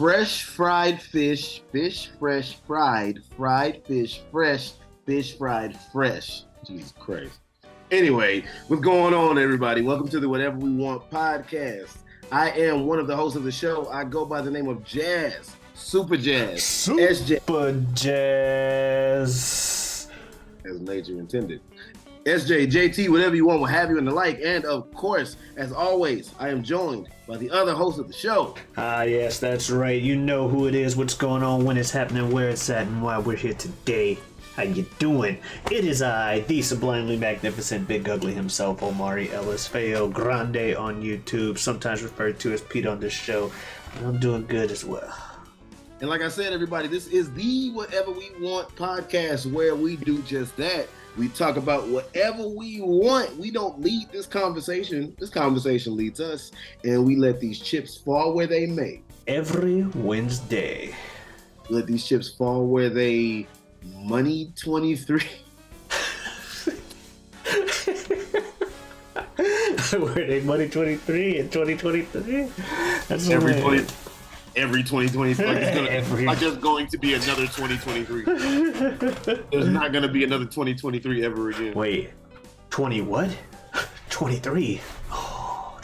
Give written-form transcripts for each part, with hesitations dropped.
fresh fried fish, fish fresh fried fish fried fresh. Jesus Christ. Anyway, what's going on, everybody? Welcome to the Whatever We Want podcast. I am one of the hosts of the show. I go by the name of Jazz, Super Jazz, Super Jazz, as nature intended. SJ, JT, whatever you want, will have you in the like. And of course, as always, I am joined by the other host of the show. Yes, that's right. You know who it is, what's going on, when it's happening, where it's at, and why we're here today. How you doing? It is I, the sublimely magnificent Big Ugly himself, Omari Ellis, Feo Grande on YouTube, sometimes referred to as Pete on this show. And I'm doing good as well. And like I said, everybody, this is the Whatever We Want podcast, where we do just that. We talk about whatever we want. We don't lead this conversation. This conversation leads us, and we let these chips fall where they may. Every Wednesday. Let these chips fall where they money 23. Were they money 23 in 2023? That's Every 2023. Like there's going to be another 2023. There's not going to be another 2023 ever again. Wait, 20 what? 23. Oh.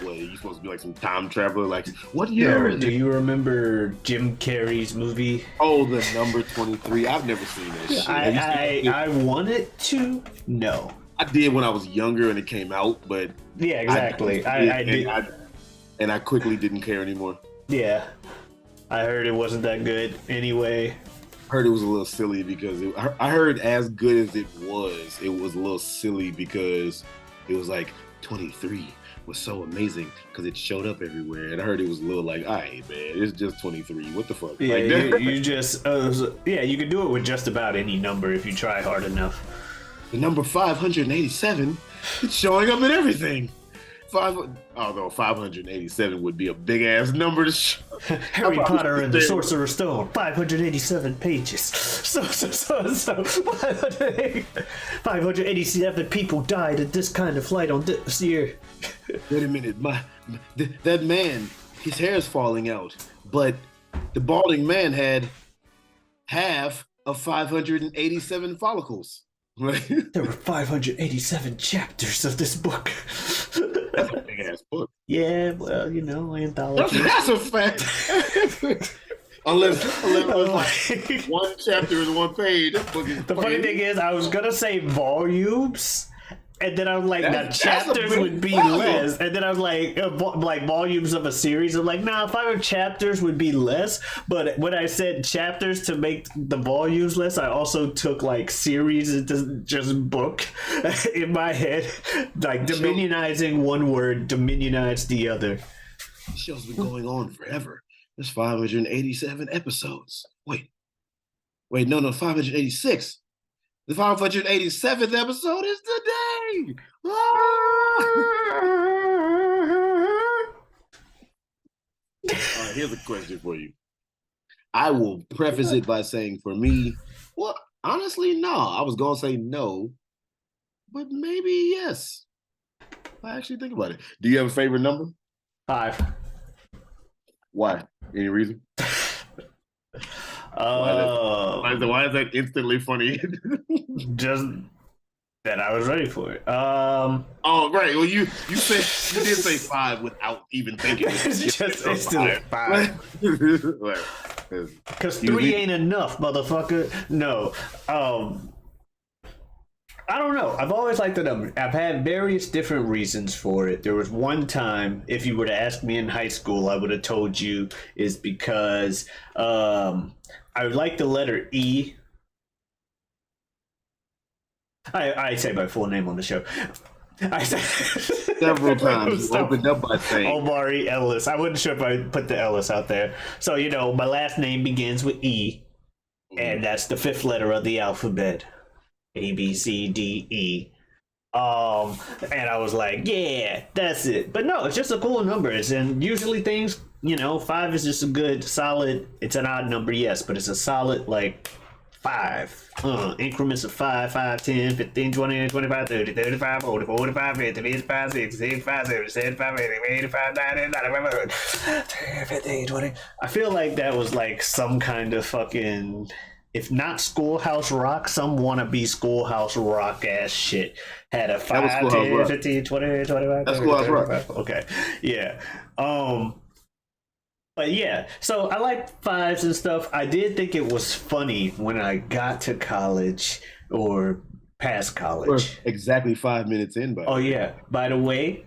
What, are you supposed to be like some time traveler? Like, what year? Do you remember Jim Carrey's movie? Oh, the number 23. I've never seen that shit. I wanted to. No. I did when I was younger and it came out, but yeah, exactly. I did. And I quickly didn't care anymore. Yeah. I heard it wasn't that good anyway. I heard it was a little silly because I heard as good as it was a little silly because it was like 23 was so amazing because it showed up everywhere. And I heard it was a little like, all right, man, it's just 23. What the fuck? Yeah, like, you just, you can do it with just about any number if you try hard enough. The number 587, it's showing up in everything. Although 587 would be a big ass number to show. Harry Potter and the Sorcerer's Stone, 587 pages. So 587 people died in this kind of flight on this year. Wait a minute, that man, his hair's falling out, but the balding man had half of 587 follicles. There were 587 chapters of this book. That's a big ass book. Yeah, well, anthology. That's a fact. unless like one chapter is one page. The funny thing is, I was gonna say volumes, and then I was like, now chapters would be less. And then I was like volumes of a series. I'm like, nah, 5 chapters would be less. But when I said chapters to make the volumes less, I also took like series into just book in my head. Like dominionizing one word, dominionize the other. The show's been going on forever. There's 587 episodes. Wait, no, 586. The 587th episode is today! All right, here's a question for you. I will preface it by saying, for me, well, honestly, no. I was going to say no, but maybe yes. I actually think about it. Do you have a favorite number? 5. Why? Any reason? Why is that instantly funny? Just that I was ready for it. Oh, right. Well, you did say 5 without even thinking. It's just instantly 5. Because 3 ain't enough, motherfucker. No. I don't know. I've always liked the number. I've had various different reasons for it. There was one time, if you were to ask me in high school, I would have told you is because I would like the letter E. I say my full name on the show. I said several times. You opened up by saying Omari Ellis. I wasn't sure if I put the Ellis out there. So, my last name begins with E, and that's the 5th letter of the alphabet. A, B, C, D, E. And I was like, yeah, that's it. But no, it's just a cool number. And usually things, 5 is just a good, solid, it's an odd number, yes, but it's a solid, 5. Increments of 5, 5, 10, 15, 20, 25, 30, 35, 40, 45, 50, 55, 60, 65, 70, 75, 80, 85, 90, 95, 100, 15, 20. I feel like that was like some kind of fucking, if not Schoolhouse Rock, some wannabe Schoolhouse Rock ass shit. Had a 5, 10, 15, 20, 25, 30, 35. Okay. Yeah. But yeah, so I like 5s and stuff. I did think it was funny when I got to college or past college. We're exactly 5 minutes in, by yeah. By the way,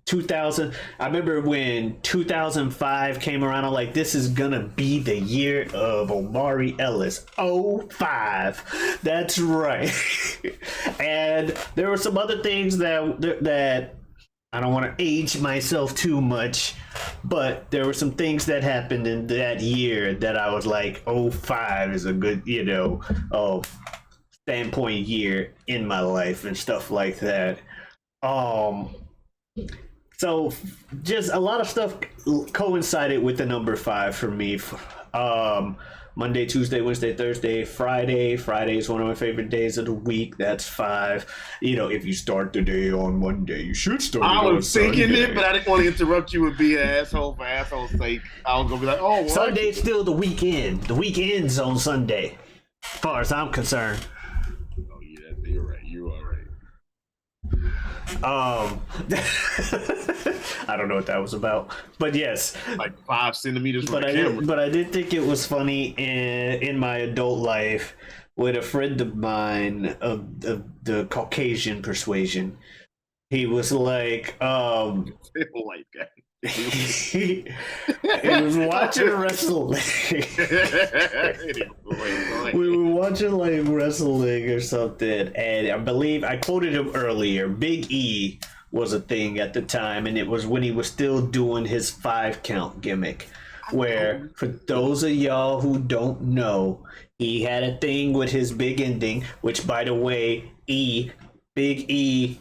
2000. I remember when 2005 came around. I'm like, this is gonna be the year of Omari Ellis. 05. That's right. And there were some other things that I don't want to age myself too much, but there were some things that happened in that year that I was like, 05 is a good, standpoint year in my life and stuff like that. So just a lot of stuff coincided with the number 5 for me. Monday, Tuesday, Wednesday, Thursday, Friday. Friday is one of my favorite days of the week. That's 5. If you start the day on Monday, you should start it on Sunday. I was thinking it, but I didn't want to interrupt you and be an asshole for asshole's sake. I was going to be like, what? Sunday's still the weekend. The weekend's on Sunday, as far as I'm concerned. Oh, yeah, you're right. You are right. I don't know what that was about, but yes, like 5 centimeters from the camera. But I did think it was funny in my adult life with a friend of mine of the Caucasian persuasion. He was like, white guy. He was watching wrestling. We were watching like wrestling or something, and I believe I quoted him earlier. Big E was a thing at the time, and it was when he was still doing his 5 count gimmick. Where, for those of y'all who don't know, he had a thing with his big ending, which, by the way, Big E,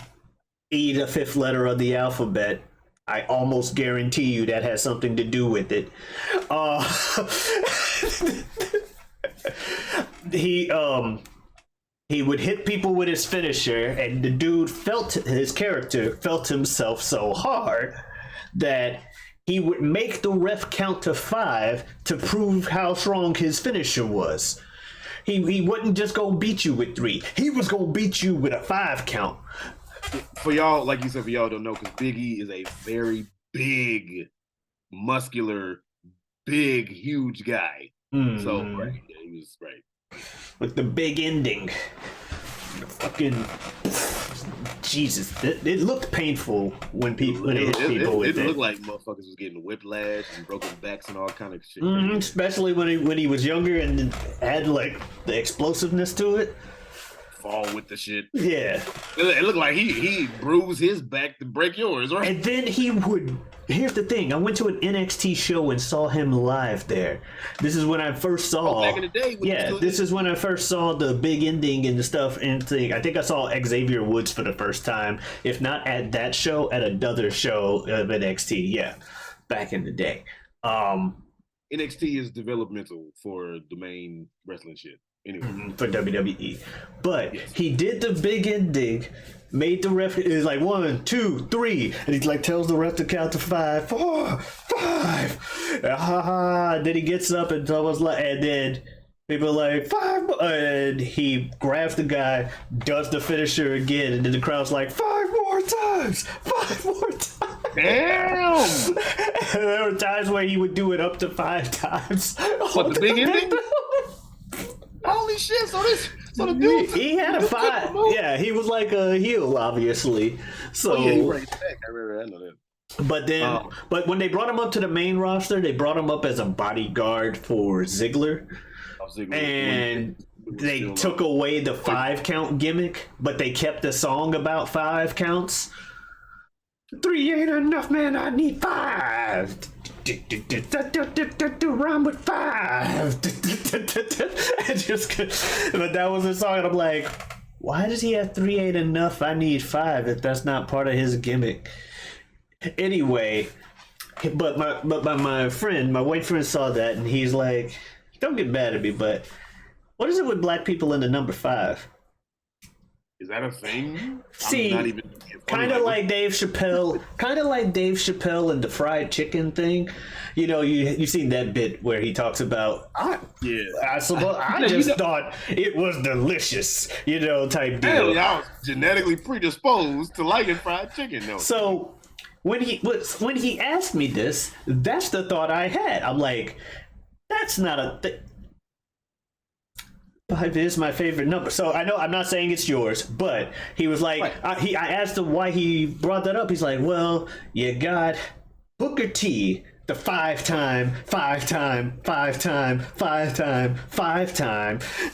the 5th letter of the alphabet. I almost guarantee you that has something to do with it. He would hit people with his finisher, and the dude his character felt himself so hard that he would make the ref count to 5 to prove how strong his finisher was. He wasn't just gonna beat you with 3. He was gonna beat you with a 5 count. For y'all, like you said, for y'all don't know, because Big E is a very big, muscular, huge guy. Mm. So, right, yeah, he was right. With the big ending. Fucking Jesus, it looked painful when it hit people with it. It looked like motherfuckers was getting whiplash and broken backs and all kind of shit. Especially when he was younger and had like the explosiveness to it. Fall with the shit. Yeah. It looked like he bruised his back to break yours, right? And then he would. Here's the thing. I went to an NXT show and saw him live there. This is when I first saw. Back in the day. This is when I first saw the big ending and the stuff. And I think I saw Xavier Woods for the first time. If not at that show, at another show of NXT. Yeah, back in the day. NXT is developmental for the main wrestling shit. Anyway. For WWE, but he did the big ending, made the ref. It's like 1, 2, 3, and he like tells the ref to count to 5, 4, 5. And then he gets up and almost like, and then people are like 5, and he grabs the guy, does the finisher again, and then the crowd's like 5 more times, 5 more times. Damn! And there were times where he would do it up to 5 times. What, the big ending? Holy shit! So the dude he had a 5. Yeah, he was like a heel, obviously. So he brings back. I know that. But then, but when they brought him up to the main roster, they brought him up as a bodyguard for Ziggler, and they took away the 5 count gimmick, but they kept the song about 5 counts. 3 ain't enough, man. I need 5. Rhyme with 5. But that was the song, and I'm like, why does he have 3 ain't enough? I need 5 if that's not part of his gimmick. Anyway, but my friend, my white friend saw that, and he's like, don't get mad at me, but what is it with black people in the number 5? Is that a thing? See, kind of like Dave Chappelle, and the fried chicken thing. You know, you seen that bit where he talks about, I just thought it was delicious, you know, type deal. I was genetically predisposed to liking fried chicken, though. So when he asked me this, that's the thought I had. I'm like, that's not a thing. 5 is my favorite number. So I know I'm not saying it's yours, but he was like, right. I asked him why he brought that up. He's like, well, you got Booker T, the 5-time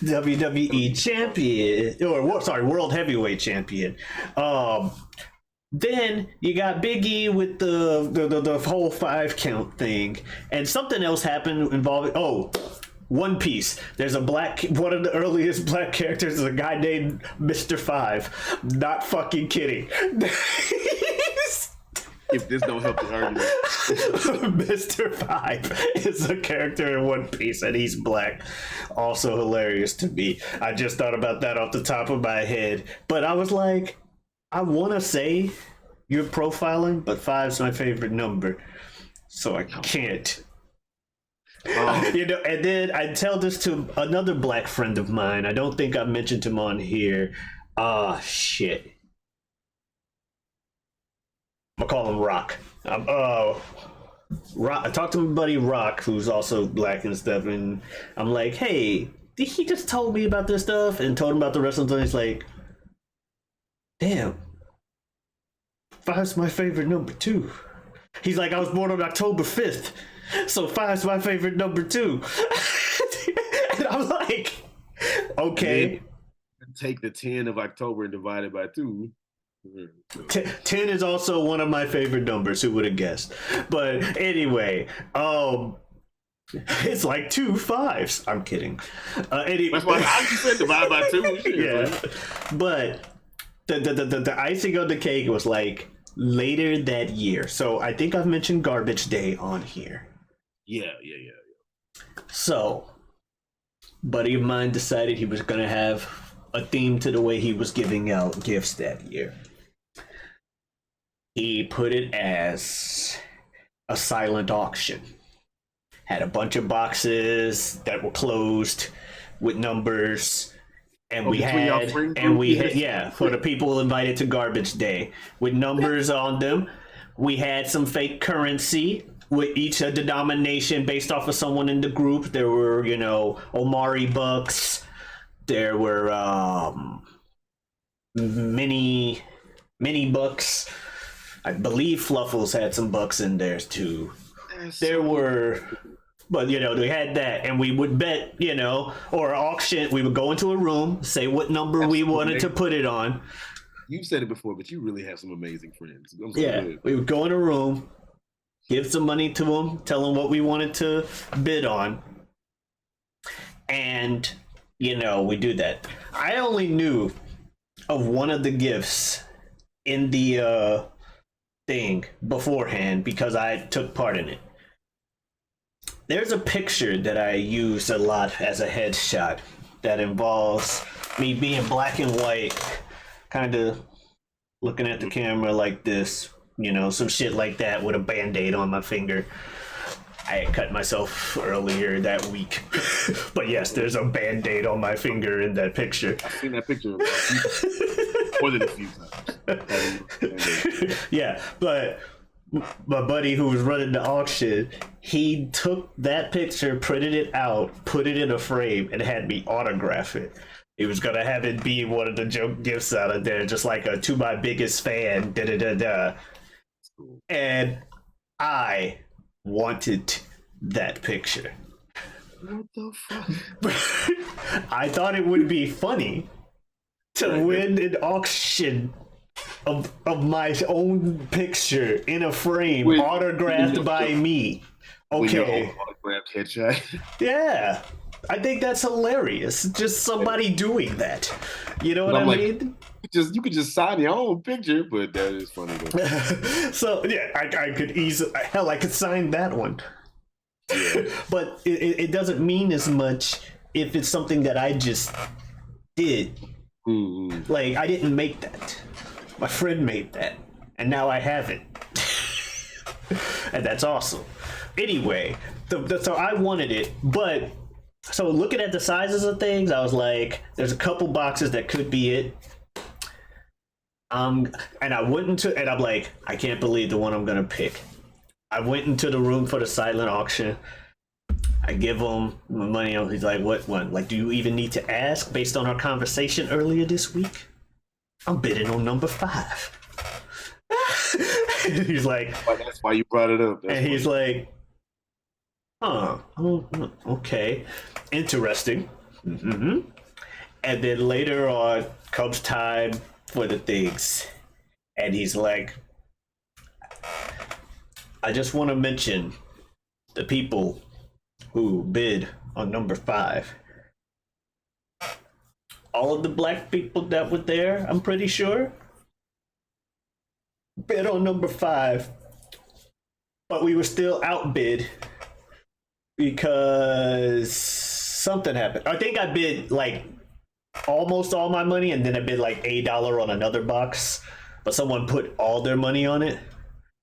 WWE champion, world heavyweight champion. Then you got Big E with the whole 5 count thing, and something else happened involving One Piece. There's one of the earliest black characters is a guy named Mr. 5. Not fucking kidding. If this don't help the argument. Mr. 5 is a character in One Piece and he's black. Also hilarious to me. I just thought about that off the top of my head. But I was like, I want to say you're profiling, but 5's my favorite number. So I can't. You know, and then I tell this to another black friend of mine. I don't think I mentioned him on here. Shit. I'm gonna call him Rock. Rock. I talked to my buddy Rock, who's also black and stuff, and I'm like, hey, he just told me about this stuff and told him about the wrestling thing. He's like, damn, 5's my favorite number too. He's like, I was born on October 5th. So 5's my favorite number too. And I'm like, okay. Take the 10 of October and divide it by 2. 10 is also one of my favorite numbers. Who would have guessed? But anyway, it's like 2 5s. I'm kidding. Anyway. That's why I just said divide by 2. Yeah. But the icing on the cake was like later that year. So I think I've mentioned Garbage Day on here. Yeah. So, buddy of mine decided he was going to have a theme to the way he was giving out gifts that year. He put it as a silent auction. Had a bunch of boxes that were closed with numbers. And we had for the people invited to Garbage Day with numbers on them. We had some fake currency with each a denomination based off of someone in the group. There were, Omari bucks. There were mini bucks. I believe Fluffles had some bucks in there too. There were, but they had that, and we would bet, or auction. We would go into a room, say what number we wanted to put it on. You've said it before, but you really have some amazing friends. We would go in a room, give some money to them, tell them what we wanted to bid on, and we do that. I only knew of one of the gifts in the thing beforehand because I took part in it. There's a picture that I use a lot as a headshot that involves me being black and white, kind of looking at the camera like this, some shit like that with a band-aid on my finger. I had cut myself earlier that week. But yes, there's a band-aid on my finger in that picture. I've seen that picture more than a few times. Yeah, but my buddy who was running the auction, he took that picture, printed it out, put it in a frame, and had me autograph it. He was gonna have it be one of the joke gifts out of there, just like a "to my biggest fan," da-da-da-da. And I wanted that picture. What the fuck? I thought it would be funny to win an auction of my own picture in a frame, autographed by me. Okay. Autographed headshot. Yeah. I think that's hilarious. Just somebody doing that. You know what I mean? You could just sign your own picture, but that is funny though. So yeah, I could easily I could sign that one. Yeah. But it doesn't mean as much if it's something that I just did. Mm-hmm. Like, I didn't make that. My friend made that. And now I have it. And that's awesome. Anyway, so I wanted it, but so looking at the sizes of things, I was like, there's a couple boxes that could be it. And I went into, and I'm like, I can't believe the one I'm gonna pick. I went into the room for the silent auction. I give him my money. He's like, what one? Like, do you even need to ask based on our conversation earlier this week? I'm bidding on number 5. He's like, well, that's why you brought it up. That's and he's like, oh, okay, interesting. Mm-hmm. And then later on comes time for the things, and he's like, I just want to mention the people who bid on number 5. All of the black people that were there, I'm pretty sure, bid on number 5, but we were still outbid because something happened. I think I bid like almost all my money, and then I bid like $1 on another box, but someone put all their money on it.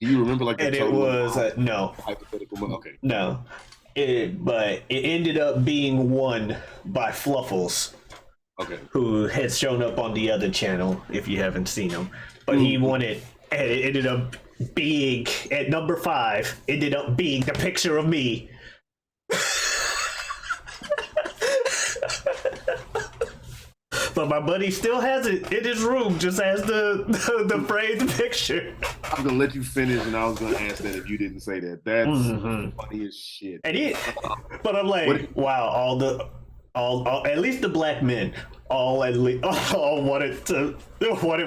Do you remember like the and it was no hypothetical money? Okay, no, but it ended up being won by Fluffles. Okay, who has shown up on the other channel if you haven't seen him, but he won it, and it ended up being at number 5. Ended up being the picture of me. But my buddy still has it in his room, just as the framed picture. I was gonna let you finish, and I was gonna ask that if you didn't say that. That's funny as shit. And but I'm like, wow, all at least the black men all wanted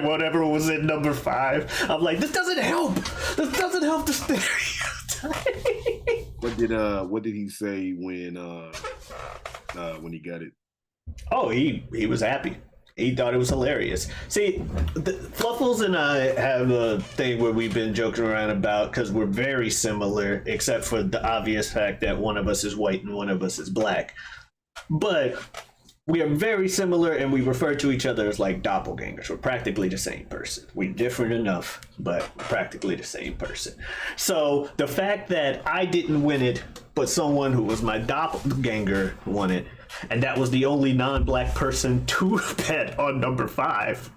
whatever was in number 5. I'm like, this doesn't help. This doesn't help the stereotype. What did he say when he got it? Oh, he was happy. He thought it was hilarious. See, Fluffles and I have a thing where we've been joking around about, because we're very similar, except for the obvious fact that one of us is white and one of us is black. But we are very similar, and we refer to each other as like doppelgangers. We're practically the same person. We're different enough, but we're practically the same person. So the fact that I didn't win it, but someone who was my doppelganger won it, and that was the only non-black person to bet on number 5,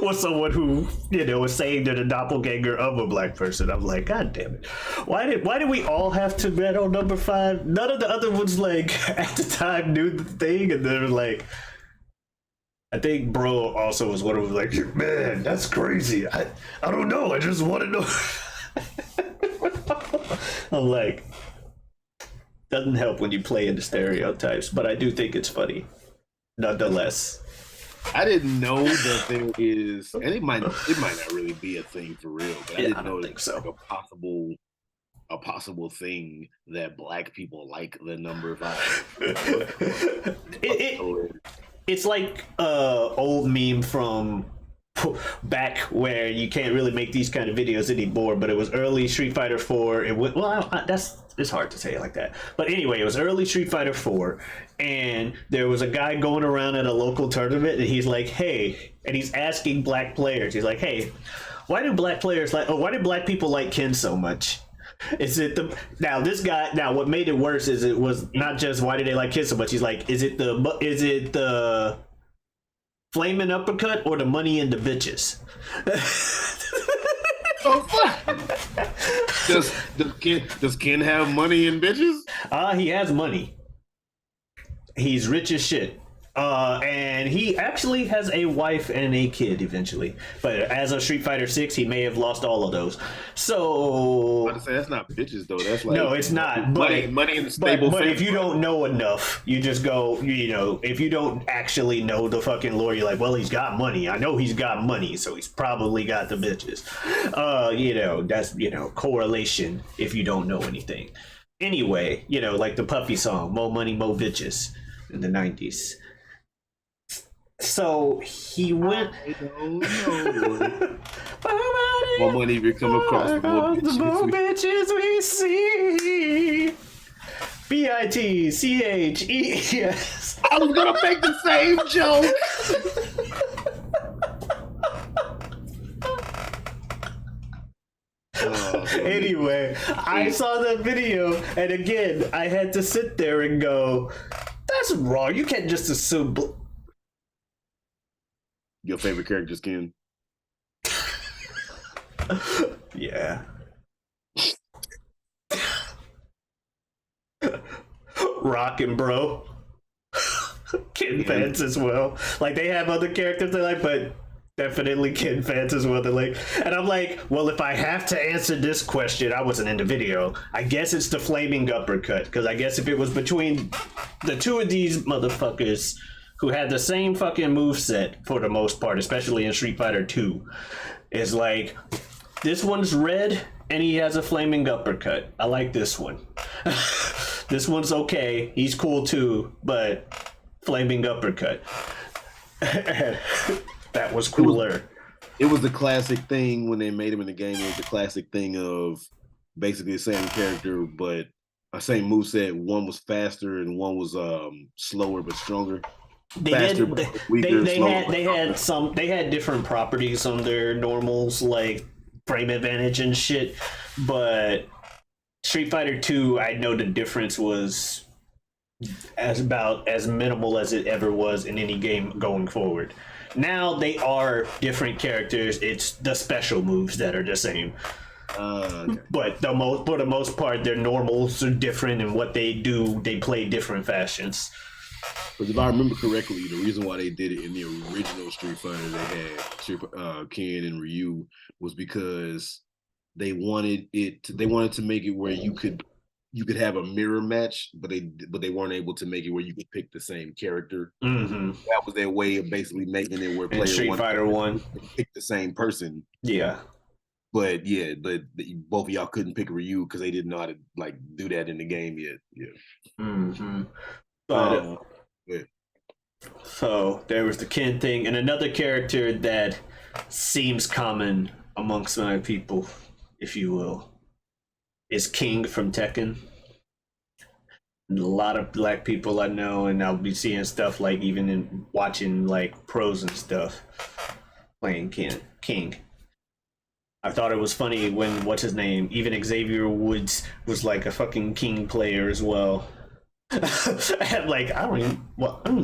was someone who, was saying they're the doppelganger of a black person. I'm like, God damn it. Why did we all have to bet on number 5? None of the other ones, like, at the time knew the thing, and they were like, I think bro also was one of them, like, man, that's crazy. I don't know. I just want to know. I'm like, doesn't help when you play into stereotypes, but I do think it's funny, nonetheless. I didn't know that there is, and it might not really be a thing for real, but I didn't know it was like a possible thing that black people like the number 5. It's like old meme from back where you can't really make these kind of videos anymore, but it was early Street Fighter 4. It's hard to say it like that, but anyway, it was early Street Fighter 4, and there was a guy going around at a local tournament, and he's like, hey, and he's asking black players, he's like, hey, why do black people like Ken so much? Is it what made it worse is it was not just why do they like Ken so much, he's like, is it the flaming uppercut or the money in the bitches? Oh fuck! Does Ken have money and bitches? He has money. He's rich as shit. And he actually has a wife and a kid eventually. But as of Street Fighter 6, he may have lost all of those. So I was about to say that's not bitches though. That's like, no, it's not. But money in the stable. But if you don't know enough, you just go. If you don't actually know the fucking lore, you're like, well, he's got money. I know he's got money, so he's probably got the bitches. That's correlation if you don't know anything. Anyway, like the Puffy song, "Mo Money, Mo Bitches" in the 90s. So he went. I don't know. More money we come across, the more bitches we see. BITCHES. I was gonna make the same joke. Anyway, I saw that video, and again, I had to sit there and go, "That's wrong. You can't just assume." Your favorite character's Ken? Yeah. Rockin', bro. Ken fans as well. Like, they have other characters they like, but definitely Ken fans as well. They're like, and I'm like, well, if I have to answer this question, I wasn't in the video. I guess it's the flaming uppercut, because I guess if it was between the two of these motherfuckers who had the same fucking moveset for the most part, especially in Street Fighter 2, is like, this one's red and he has a flaming uppercut. I like this one. This one's okay. He's cool too, but flaming uppercut. That was cooler. It was the classic thing when they made him in the game. It was the classic thing of basically the same character, but a same moveset. One was faster and one was slower but stronger. They faster, did. but weaker, They had different properties on their normals, like frame advantage and shit. But Street Fighter 2, I know the difference was about as minimal as it ever was in any game going forward. Now they are different characters. It's the special moves that are the same. Okay. But for the most part, their normals are different, and what they do, they play different fashions. Because if I remember correctly, the reason why they did it in the original Street Fighter, they had Ken and Ryu, was because they wanted to make it where you could have a mirror match, but they weren't able to make it where you could pick the same character. Mm-hmm. That was their way of basically making it where player Street Fighter 1 pick the same person. Yeah. But both of y'all couldn't pick Ryu because they didn't know how to like do that in the game yet. Yeah. Mm-hmm. But yeah. So there was the Ken thing, and another character that seems common amongst my people, if you will, is King from Tekken. And a lot of black people I know, and I'll be seeing stuff like even in watching like pros and stuff playing King. I thought it was funny when what's his name, even Xavier Woods was like a fucking King player as well. Like I don't even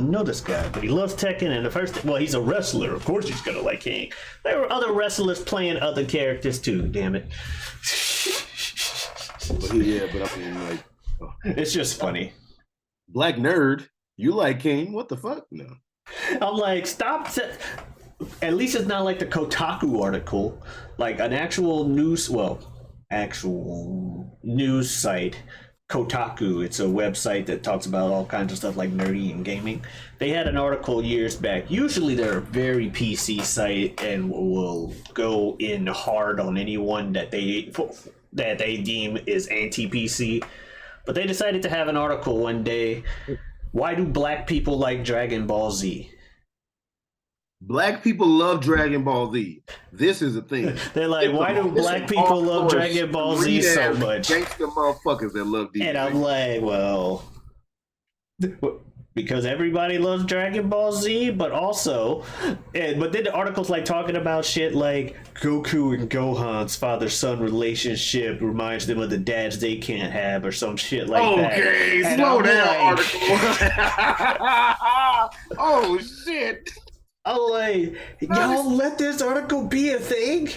know this guy, but he loves Tekken. And he's a wrestler. Of course, he's gonna like King. There were other wrestlers playing other characters too. Damn it. But I mean, like, it's just funny. Black nerd, you like King? What the fuck? No. I'm like, stop. At least it's not like the Kotaku article, like an actual news site. Kotaku, it's a website that talks about all kinds of stuff like nerdy and gaming. They had an article years back. Usually they're a very PC site and will go in hard on anyone that they deem is anti-PC. But they decided to have an article one day. Why do black people like Dragon Ball Z? Black people love Dragon Ball Z. This is the thing. They're like, why do black people love Dragon Ball Z so much? Gangsta motherfuckers that love these. And I'm like, well, because everybody loves Dragon Ball Z, but also, but then the article's like talking about shit like Goku and Gohan's father-son relationship reminds them of the dads they can't have, or some shit like that. Okay, slow down, article. Oh shit. I'm like, y'all let this article be a thing?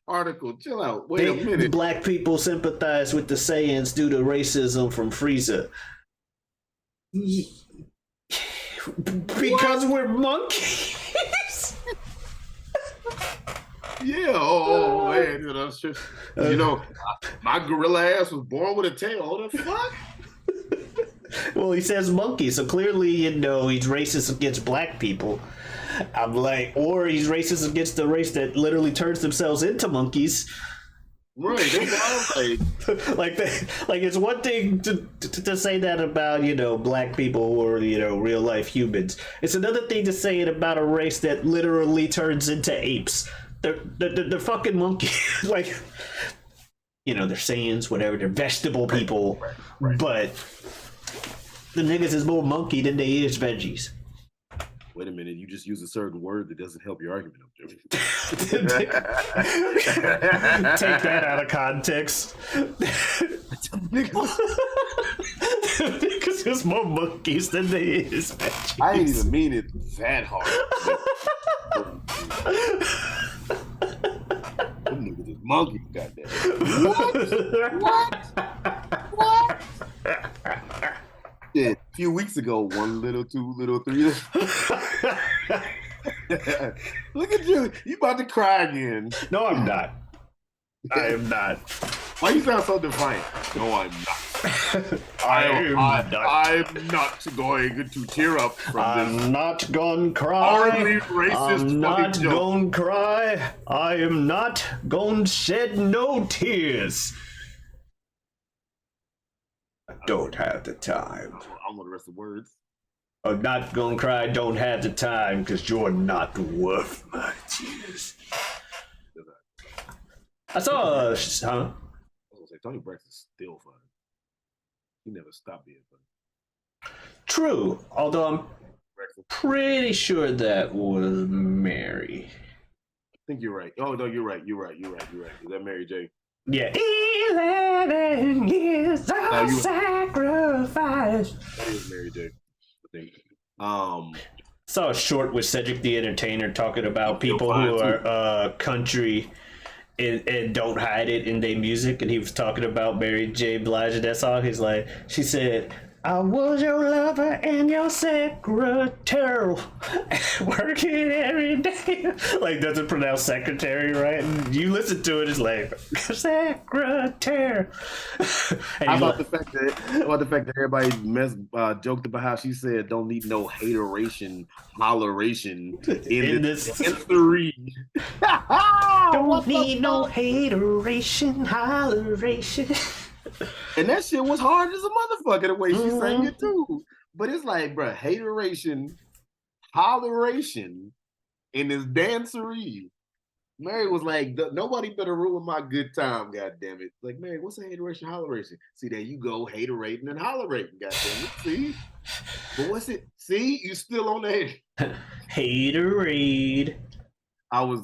Article, chill out. Wait a minute. Black people sympathize with the Saiyans due to racism from Frieza. Because we're monkeys. Yeah. Oh man, that's just my gorilla ass was born with a tail. What the fuck? Well, he says monkey, so clearly, he's racist against black people. I'm like, or he's racist against the race that literally turns themselves into monkeys. Right, that's what I'm like it's one thing to say that about black people or real life humans. It's another thing to say it about a race that literally turns into apes. They're fucking monkeys. Like, they're Saiyans, whatever, they're vegetable people, right. But the niggas is more monkey than they is veggies. Wait a minute, you just use a certain word that doesn't help your argument. Take that out of context. Niggas is more monkeys than they is veggies. I ain't even mean it that hard. Them niggas is monkeys, goddamn. What? Yeah, a few weeks ago, 1 little, 2 little, 3 little. Look at you. You about to cry again. No, I'm not. I am not. Why you sound so defiant? No, I'm not. I'm not going to tear up from this. I'm not gonna cry. Racist I'm not gonna cry. I am not gonna shed no tears. I don't have the time. I want the rest of the words. I'm not gonna cry. Don't have the time because you're not worth my tears. I saw I was gonna say Tony Braxton's still fun. He never stopped being fun. True, although I'm pretty sure that was Mary. I think you're right. Oh no, you're right. Is that Mary J? Yeah. 11 years of sacrifice. That is Mary J. I think. Saw a short with Cedric the Entertainer talking about people who are country and don't hide it in their music, and he was talking about Mary J. Blige and that song. He's like, she said, I was your lover and your secretary, working every day. Like, doesn't pronounce secretary right, and you listen to it, it's like secretary. How about the fact that everybody joked about how she said don't need no hateration, holleration in this three. Don't need no hateration, holleration. And that shit was hard as a motherfucker the way she sang it too. But it's like, bro, hateration, holleration, in this dancery. Mary was like, nobody better ruin my good time, goddammit. Like, Mary, what's a hateration, holleration? See, there you go, haterating and hollerating, goddammit. See? But what's it? See, you still on the hate. Haterade. I was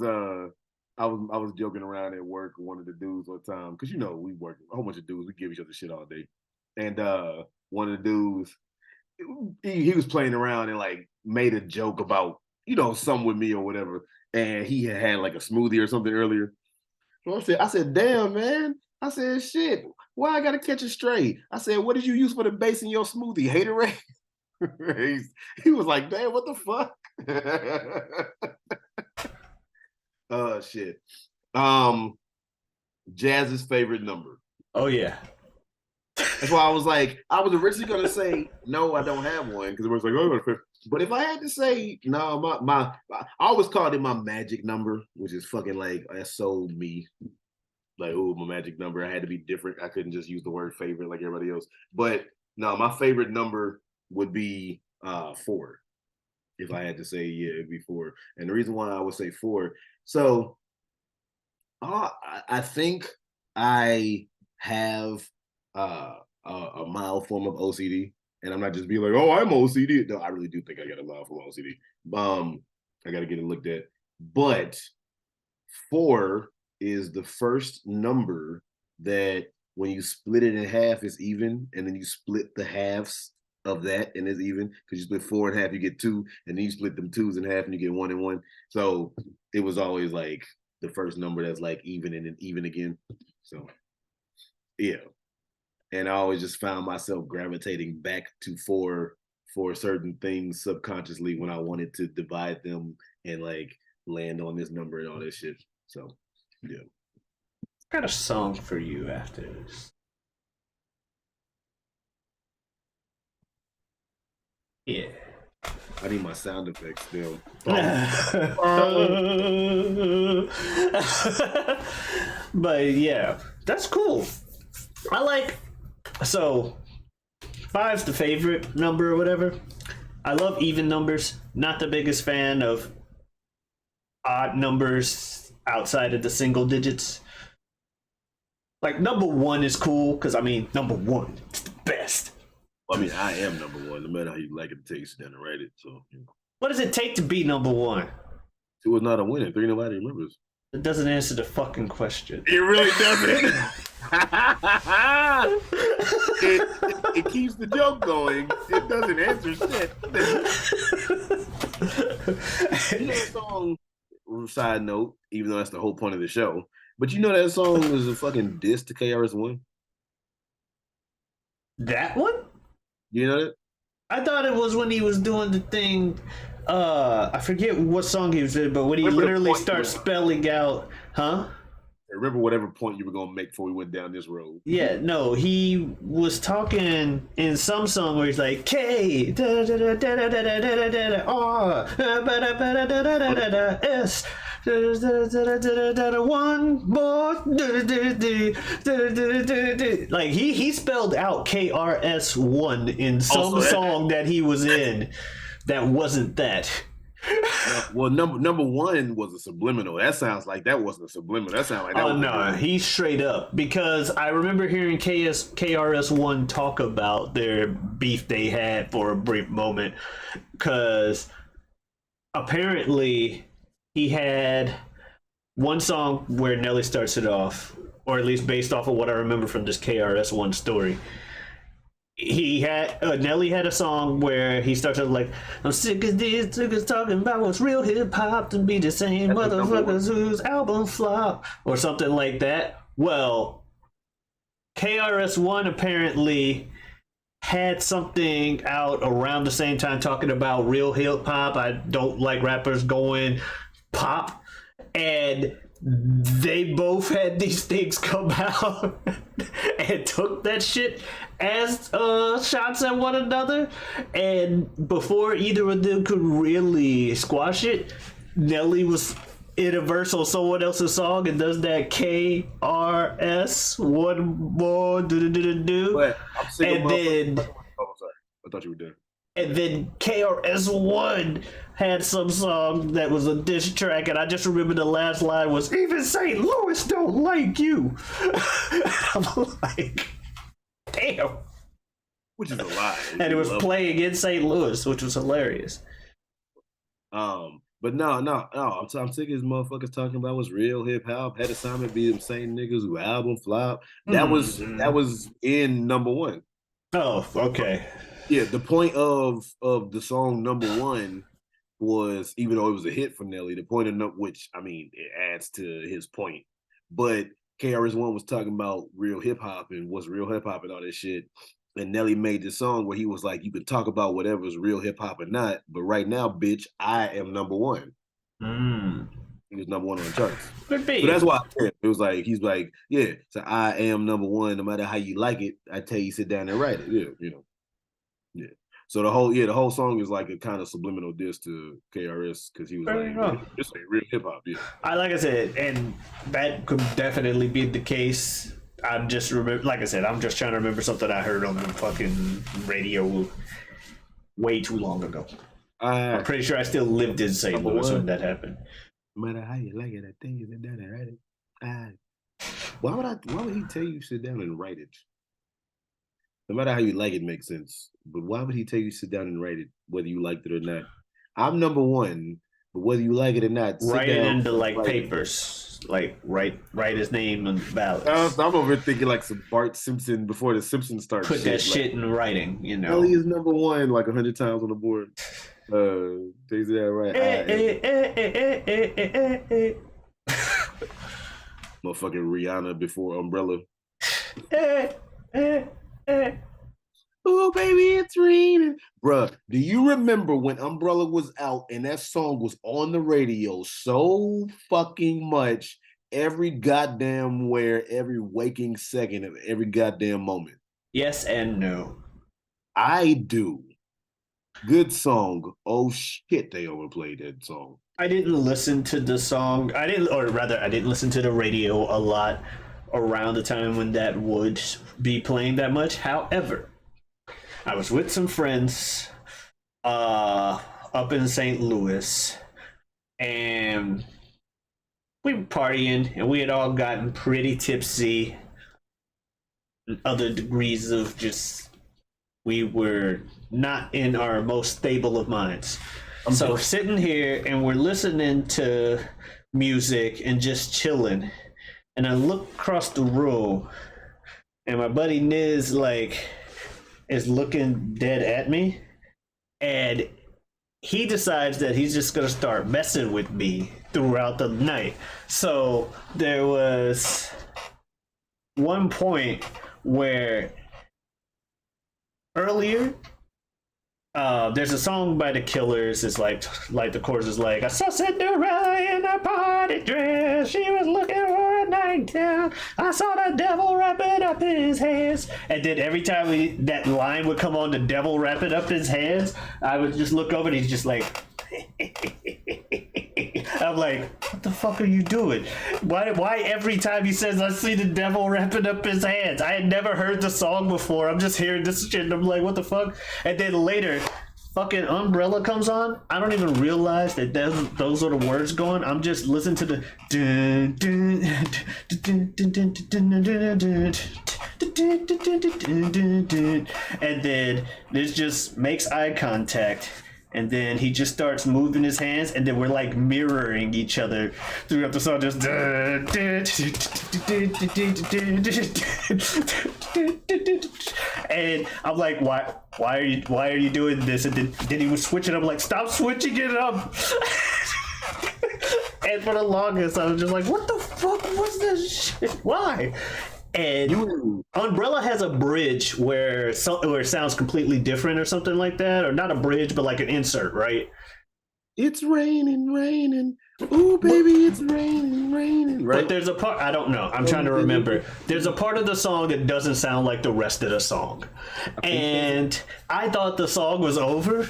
joking around at work with one of the dudes one time, because we work a whole bunch of dudes, we give each other shit all day. And one of the dudes, he was playing around and like made a joke about, something with me or whatever. And he had like a smoothie or something earlier. So I said, damn, man. I said, shit, why I gotta catch it straight? I said, what did you use for the base in your smoothie? Haterade? He was like, damn, what the fuck? Shit. Jazz's favorite number. Oh yeah. That's why I was originally gonna say no, I don't have one, because it was like, oh, but if I had to say no, I always called it my magic number, which is fucking like that sold me. Like, oh, my magic number. I had to be different. I couldn't just use the word favorite like everybody else. But no, my favorite number would be 4. If I had to say, yeah, it'd be 4. And the reason why I would say 4, so I think I have a mild form of OCD, and I'm not just being like, oh, I'm OCD. No, I really do think I got a mild form of OCD. I got to get it looked at. But 4 is the first number that when you split it in half, it's even, and then you split the halves of that and it's even, because you split 4 in half, you get 2, and then you split them 2s in half and you get 1 and 1. So it was always like the first number that's like even and then even again. So yeah. And I always just found myself gravitating back to 4 for certain things subconsciously when I wanted to divide them and like land on this number and all this shit. So yeah. Got a song for you after this. Yeah. I need my sound effects still. But yeah, that's cool. I like, so 5's the favorite number or whatever. I love even numbers. Not the biggest fan of odd numbers outside of the single digits. Like number one is cool because I mean number one, it's the best. I mean, I am number one, no matter how you like it, takes then to write it. So, what does it take to be number one? It was not a winner. Three nobody remembers. It doesn't answer the fucking question. It really doesn't. it keeps the joke going. It doesn't answer shit. You know that song, side note, even though that's the whole point of the show, but you know that song was a fucking diss to KRS-One? That one? You know that? I thought it was when he was doing the thing. I forget what song he was in, but when he literally starts spelling out, huh? Remember whatever point you were gonna make before we went down this road. Yeah, no, he was talking in some song where he's like K S one more like he spelled out KRS-One in some song that he was in that wasn't that. Well, number one was a subliminal. That sounds like that wasn't a subliminal. That sounds like that. Oh no, he's straight up, because I remember hearing KRS-One talk about their beef they had for a brief moment, because apparently he had one song where Nelly starts it off, or at least based off of what I remember from this KRS-One story. He had Nelly had a song where he starts out like, I'm sick of these niggas talking about what's real hip hop and be the same motherfuckers whose album flop, or something like that. Well, KRS-One apparently had something out around the same time talking about real hip hop. I don't like rappers going pop, and they both had these things come out and took that shit as shots at one another, and before either of them could really squash it, Nelly was in a verse on someone else's song and does that KRS one more do, and then oh, sorry, I thought you were done. And then KRS-One had some song that was a diss track, and I just remember the last line was, "Even St. Louis don't like you." I'm like, damn. Which is a lie. And it was playing in St. Louis, which was hilarious. But no. I'm sick of these motherfuckers talking about what's real hip hop. Had assignment be them same niggas who album flop. That was in number one. Oh, okay. Yeah, the point of the song number one was, even though it was a hit for Nelly, the point of which, I mean, it adds to his point. But KRS-One was talking about real hip hop and what's real hip hop and all this shit. And Nelly made this song where he was like, you can talk about whatever's real hip hop or not, but right now, bitch, I am number one. He was number one on the charts. Could be. So that's why it was like, he's like, yeah, so I am number one, no matter how you like it. I tell you, sit down and write it. Yeah, you know. Yeah. So the whole song is like a kind of subliminal diss to KRS, because he was this ain't real hip hop. Yeah. Like I said, and that could definitely be the case. I'm just like I said, I'm just trying to remember something I heard on the fucking radio way too long ago. I'm pretty sure I still lived in St. Louis when that happened. No matter how you like it, I think you sit down and write it. Why would he tell you sit down and write it? No matter how you like it makes sense. But why would he tell you sit down and write it, whether you liked it or not? I'm number one, but whether you like it or not, write it into like papers. Like write his name on ballots. I'm over thinking like some Bart Simpson before the Simpsons started. Put that shit in writing, you know. Nelly is number one like 100 times on the board. Takes that right. Motherfucking Rihanna before Umbrella. Oh, baby, it's raining. Bruh, do you remember when Umbrella was out and that song was on the radio so fucking much every goddamn every waking second of every goddamn moment? Yes and no. I do. Good song. Oh shit, they overplayed that song. I didn't listen to the song. I didn't listen to the radio a lot around the time when that would be playing that much. However, I was with some friends up in St. Louis, and we were partying, and we had all gotten pretty tipsy other degrees of just we were not in our most stable of minds. So we're sitting here and we're listening to music and just chilling. And I look across the room and my buddy Niz is looking dead at me. And he decides that he's just gonna start messing with me throughout the night. So there was one point where earlier there's a song by the Killers. It's like the chorus is like, I saw Cinderella in a party dress. She was looking for a nightgown. I saw the devil wrapping up his hands. And then every time that line would come on, the devil wrapping up his hands, I would just look over and he's just like, I'm like, what the fuck are you doing? Why every time he says I see the devil wrapping up his hands? I had never heard the song before. I'm just hearing this shit and I'm like, what the fuck? And then later, fucking Umbrella comes on. I don't even realize that those are the words going. I'm just listening to the dun, dun, dun, dun, dun, dun, dun, dun, dun, and then this just makes eye contact. And then he just starts moving his hands, and then we're like mirroring each other throughout the song. Just and I'm like, why are you doing this? And then he was switching up, like, stop switching it up. And for the longest, I was just like, what the fuck was this shit? Why? And Umbrella has a bridge where it sounds completely different or something like that, or not a bridge, but like an insert, right? It's raining, raining. Ooh, baby, it's raining, raining. Right? But there's a part, I don't know. I'm trying to remember. There's a part of the song that doesn't sound like the rest of the song. And I thought the song was over.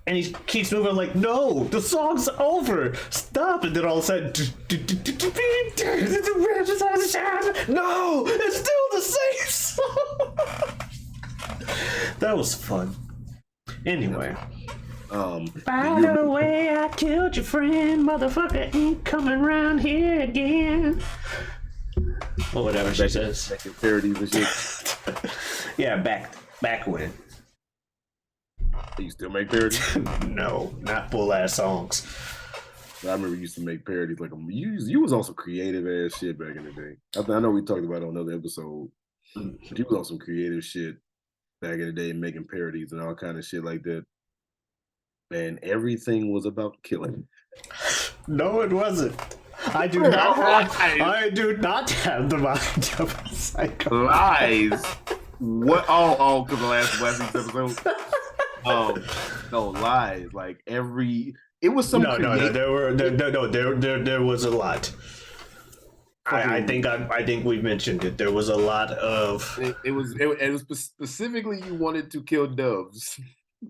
And he keeps moving like, no, the song's over. Stop. And then all of a sudden, no, it's still the same song. That was fun. Anyway. By the way, I killed your friend. Motherfucker ain't coming around here again. Or whatever she says. Back in parodies and shit. Yeah, back when. You still make parodies? No, not full ass songs. I remember you used to make parodies. Like you was on some creative ass shit back in the day. I know we talked about it on another episode. But you was on some creative shit back in the day, making parodies and all kind of shit like that. Man, everything was about killing. No, it wasn't. I do not have the mind of a psycho. Lies. What? Oh, because the last week's episode. No lies. Like it was some. No. There was a lot. I think we mentioned it. There was a lot of. It was specifically you wanted to kill doves.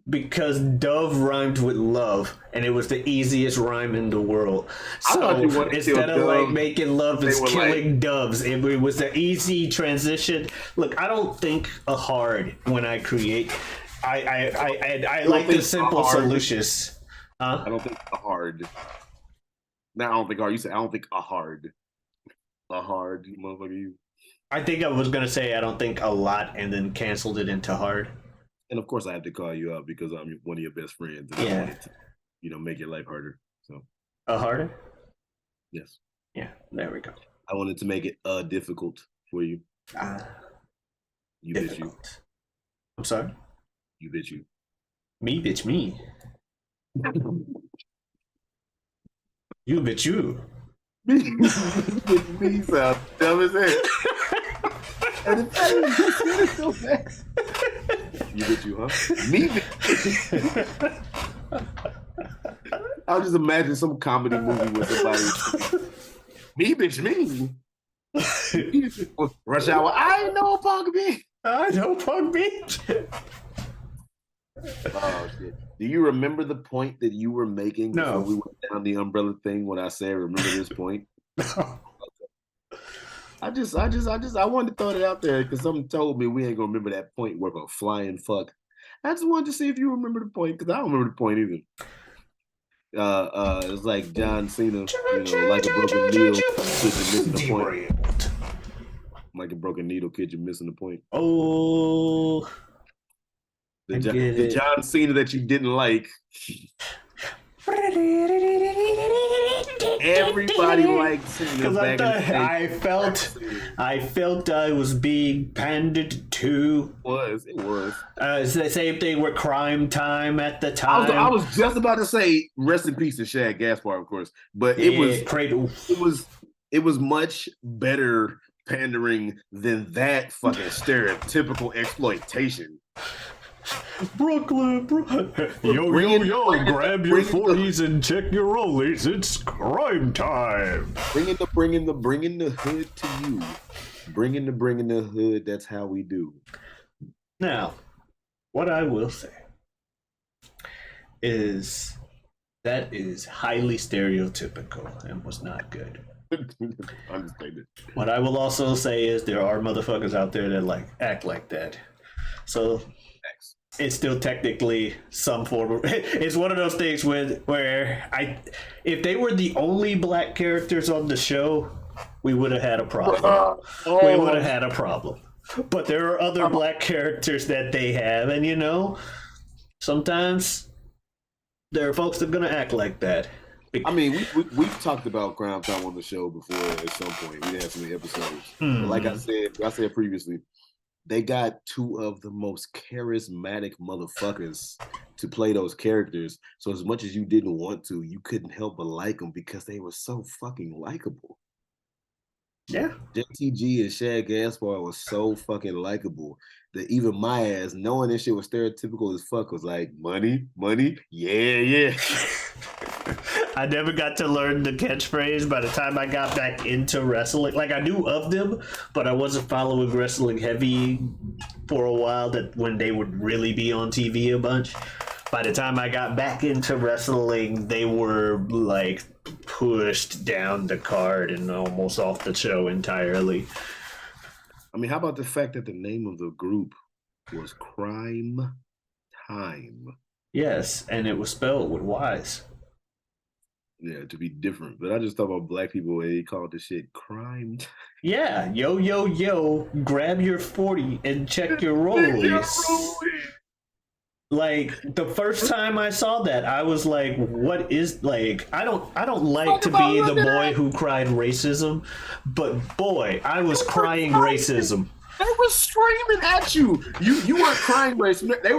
Because dove rhymed with love, and it was the easiest rhyme in the world. So instead of like making love, it's killing doves. It was the easy transition. Look, I don't think hard when I create. I like the simple solutions. Huh? I don't think hard. No, I don't think hard. You said I don't think a hard. A hard, you motherfucker. You. I think I was gonna say I don't think a lot, and then canceled it into hard. And of course, I have to call you out because I'm one of your best friends. And I wanted to, make your life harder. So. Harder? Yes. Yeah. There we go. I wanted to make it difficult for you. You bitch you. I'm sorry. You bitch you. Me bitch me. You bitch you. Me sound dumb as hell. And it's so bad. You bitch you, huh? Me bitch. I'll just imagine some comedy movie with somebody. Me bitch me. Rush Hour. I know Punk Beach. I know Punk Beach. Oh shit! Do you remember the point that you were making before we went down the umbrella thing? When I said, "Remember this point." No. I wanted to throw it out there because someone told me we ain't gonna remember that point worth a flying fuck. I just wanted to see if you remember the point because I don't remember the point either. It's like John Cena, like a broken wheel, missing the point. Like a broken needle, kid, you're missing the point. Oh, The John Cena that you didn't like. Everybody likes Cena. Because I felt I was being pandered to. It was. It's the same thing with Crime Time at the time. I was just about to say rest in peace to Shad Gaspar, of course, but it was much better pandering than that fucking stereotypical exploitation. Brooklyn. Yo, grab your 40s and check your rollies. It's crime time. Bringing the hood to you. Bringing the hood. That's how we do. Now, what I will say is that is highly stereotypical and was not good. Understated. What I will also say is there are motherfuckers out there that act like that. So it's still technically some form of. It's one of those things where if they were the only black characters on the show, we would have had a problem. We would have had a problem. But there are other black characters that they have, and sometimes there are folks that are gonna act like that. I mean, we've talked about Crime Time on the show before at some point. We had so many episodes. But like I said previously, they got two of the most charismatic motherfuckers to play those characters. So as much as you didn't want to, you couldn't help but like them because they were so fucking likable. Yeah. JTG and Shad Gaspar was so fucking likable that even my ass, knowing this shit was stereotypical as fuck, was like, money, yeah. I never got to learn the catchphrase by the time I got back into wrestling. Like, I knew of them, but I wasn't following wrestling heavy for a while, that when they would really be on TV a bunch. By the time I got back into wrestling, they were pushed down the card and almost off the show entirely. I mean, how about the fact that the name of the group was Crime Time? Yes, and it was spelled with Y's. Yeah, to be different. But I just thought about black people and they called this shit crime. Yeah, yo, grab your 40 and check your rollies. Like, the first time I saw that, I was like, what is, I don't like to be the boy who cried racism, but boy, I was crying racism. They were screaming at you. You weren't crying racism. They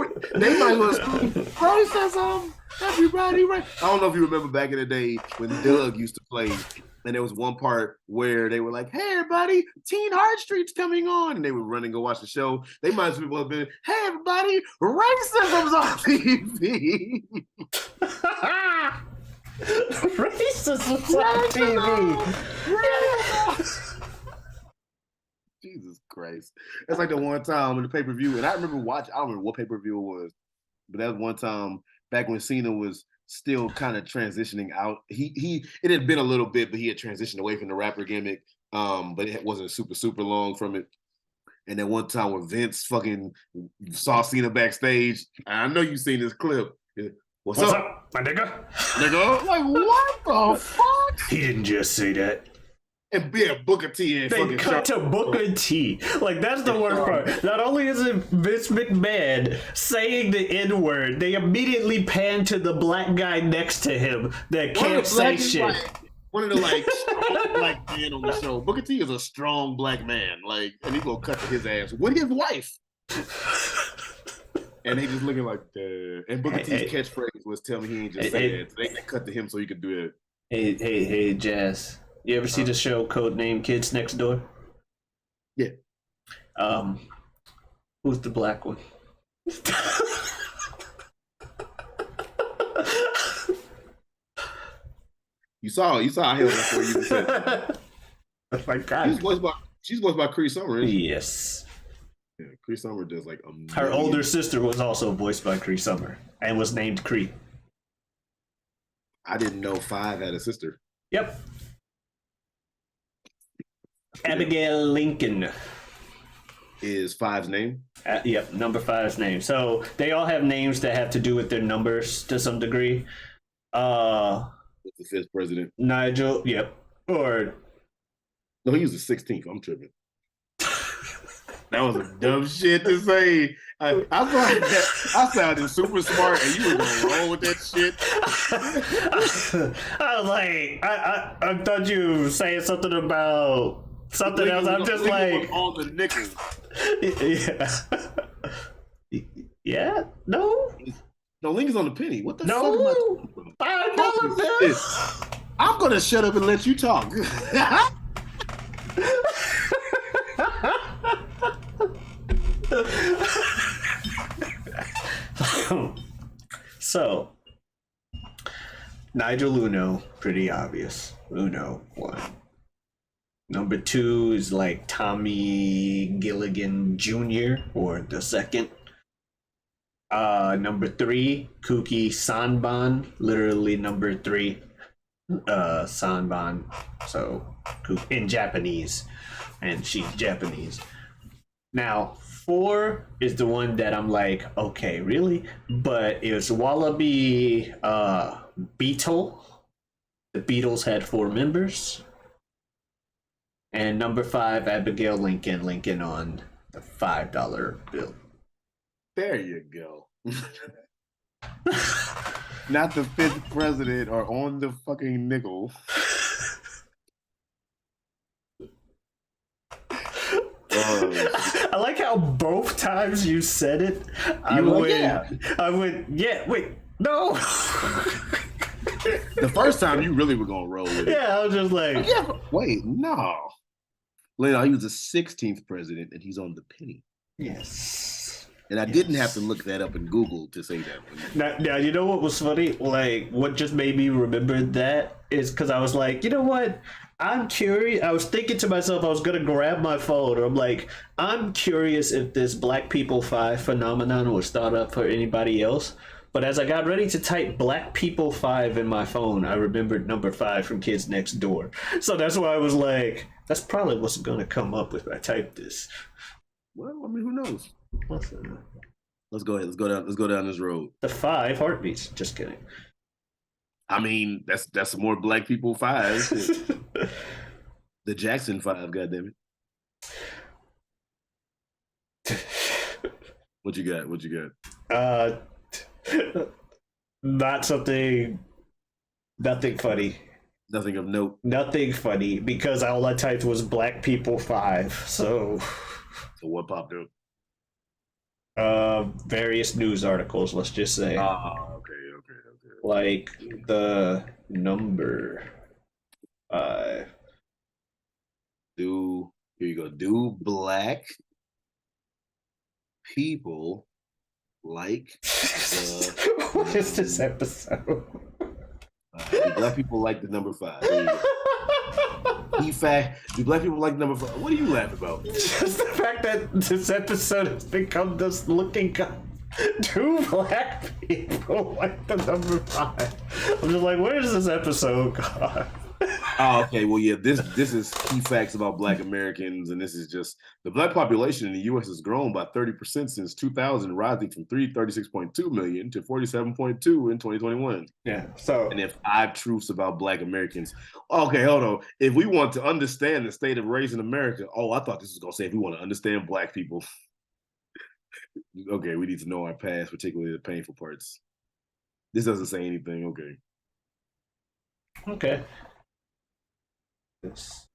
might as well scream racism. Everybody, right? I don't know if you remember back in the day when Doug used to play, and there was one part where they were like, "Hey, everybody, Teen Heartstreet's coming on," and they would run and go watch the show. They might as well have been, "Hey, everybody, racism's on TV." Racism's on TV. Jesus Christ. That's like the one time in the pay-per-view, and I remember watching, I don't remember what pay-per-view it was, but that was one time back when Cena was still kind of transitioning out. It had been a little bit, but he had transitioned away from the rapper gimmick. But it wasn't super long from it. And then one time when Vince fucking saw Cena backstage, I know you've seen this clip. What's up, my nigga? Nigga, like, what the fuck? He didn't just say that. And be a Booker T and they cut to Booker T. Like, that's the worst part. Not only is it Vince McMahon saying the N-word, they immediately pan to the black guy next to him that can't say shit. One of the strong black men on the show. Booker T is a strong black man. And he's gonna cut to his ass with his wife. And they just looking like that. And Booker T's catchphrase was, "Tell me he ain't just saying it." So they cut to him so he could do it. Hey, Jazz. You ever see the show Codename Kids Next Door? Yeah. Who's the black one? You saw how before you said. Oh my God. She's voiced by Cree Summer. Yes. Yeah, Cree Summer does her older sister was also voiced by Cree Summer and was named Cree. I didn't know Five had a sister. Yep. Abigail Lincoln is Five's name. Yep, number 5's name. So they all have names that have to do with their numbers to some degree. What's the 5th president? Nigel. Yep. Or no, he was the 16th. I'm tripping. That was a dumb shit to say. I sounded super smart, and you were gonna roll with that shit. I was like, I thought you were saying something about something else. I'm just like, on the nickel. Yeah. Yeah. No. The link is on the penny. What the fuck No. am I talking about? $5 bill. I'm gonna shut up and let you talk. So, Nigel Uno, pretty obvious. Uno, one. Number 2 is like Tommy Gilligan Jr. or the second. Number 3, Kuki Sanban, literally number 3. Sanban, so in Japanese, and she's Japanese. Now 4 is the one that I'm like, okay, really? But it was Wallaby Beetle. The Beatles had 4 members. And number 5, Abigail Lincoln on the $5 bill. There you go. Not the 5th president or on the fucking nickel. I like how both times you said it, I went, yeah, wait, no. The first time you really were gonna roll with it. Yeah, I was just like, yeah, wait, no. Lena, he was the 16th president, and he's on the penny. yes. And I didn't have to look that up in Google to say that. Now, you know what was funny? Like, what just made me remember that is because I was like, you know what? I'm curious. I was thinking to myself, I was going to grab my phone. I'm like, I'm curious if this Black People 5 phenomenon was thought up for anybody else. But as I got ready to type Black People 5 in my phone, I remembered number 5 from Kids Next Door. So that's why I was like, that's probably what's going to come up if I type this. Well, I mean, who knows? Listen. Let's go ahead. Let's go down this road. The 5 heartbeats. Just kidding. I mean, that's some more Black People 5. The Jackson 5, goddammit. What you got? Not something. Nothing funny. Nothing of note. Nothing funny because all I typed was Black People 5. So what popped up? Various news articles, let's just say. Okay. Like the number 5. Here you go. Do Black people like the what is this episode? Do Black people like the number 5? There you go. Do Black people like number 5? What are you laughing about? Just the fact that this episode has become this looking up. Do Black people like the number 5? I'm just like, where is this episode gone? Oh, okay. Well, yeah, this is key facts about Black Americans, and this is just the Black population in the U.S. has grown by 30% since 2000, rising from 36.2 million to 47.2 in 2021. Yeah. So, and then 5 truths about Black Americans. Okay, hold on. If we want to understand the state of race in America, I thought this was gonna say if we want to understand Black people. Okay, we need to know our past, particularly the painful parts. This doesn't say anything. Okay. This.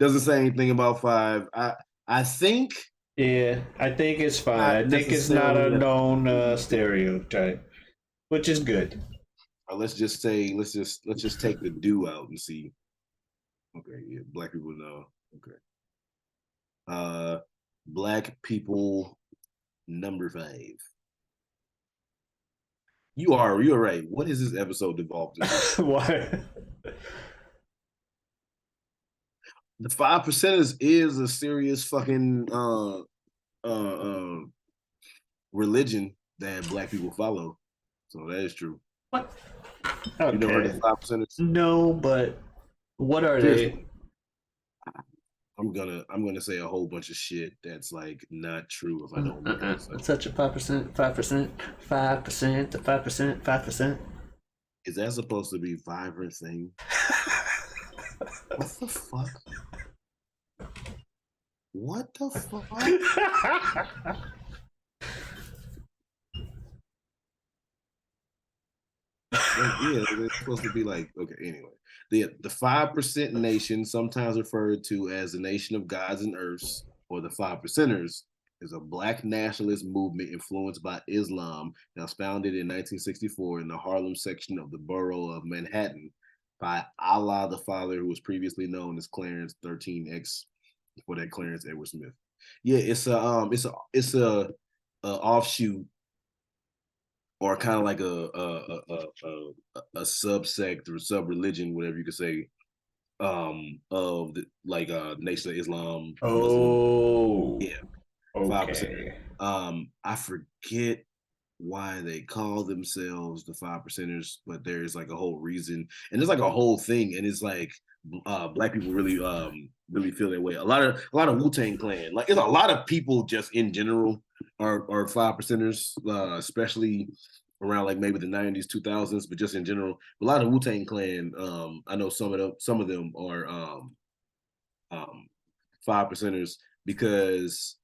Doesn't say anything about 5. I think. Yeah, I think it's fine. I think it's not a known stereotype, which is good. Let's just take the do out and see. Okay, yeah, Black people know. Okay. Black people number 5. You're right. What is this episode devolved into? Why? The 5%ers is a serious fucking religion that Black people follow. So that is true. What? Okay. You never heard of the 5%ers? No, but what are they? I'm gonna say a whole bunch of shit that's like not true if I don't look at this. It's such a 5%, 5%, 5%, 5%, 5%. Is that supposed to be vibrant thing? What the fuck? What the fuck? Yeah, it's supposed to be like, okay, anyway. The 5% nation, sometimes referred to as the nation of gods and earths, or the 5%ers, is a black nationalist movement influenced by Islam that was founded in 1964 in the Harlem section of the borough of Manhattan by Allah the Father, who was previously known as Clarence 13X, for that Clarence Edward Smith. Yeah, it's a offshoot, or kind of like a subsect or sub religion, whatever you could say, of the like Nation of Islam. Oh, yeah, 5%. I forget why they call themselves the 5%ers, but there's like a whole reason, and there's like a whole thing, and it's like black people really feel that way. A lot of Wu-Tang Clan, like it's a lot of people just in general are 5%ers, especially around like maybe the 90s, 2000s, but just in general, a lot of Wu-Tang Clan. I know some of them are 5%ers, because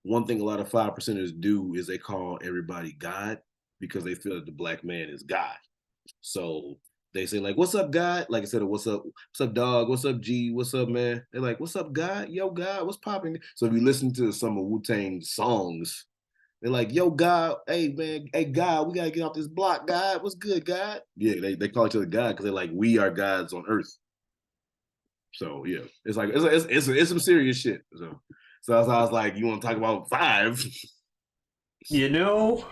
one thing a lot of 5%ers do is they call everybody God, because they feel that the black man is God. So they say like, "What's up, God?" Like I said, what's up, dog? What's up, G? What's up, man? They're like, "What's up, God? Yo, God, what's popping?" So if you listen to some of Wu-Tang songs, they're like, "Yo, God, hey man, hey God, we gotta get off this block, God. What's good, God?" Yeah, they call each other God because they're like, we are gods on earth. So yeah, it's like it's some serious shit. So I was like, you want to talk about 5? You know,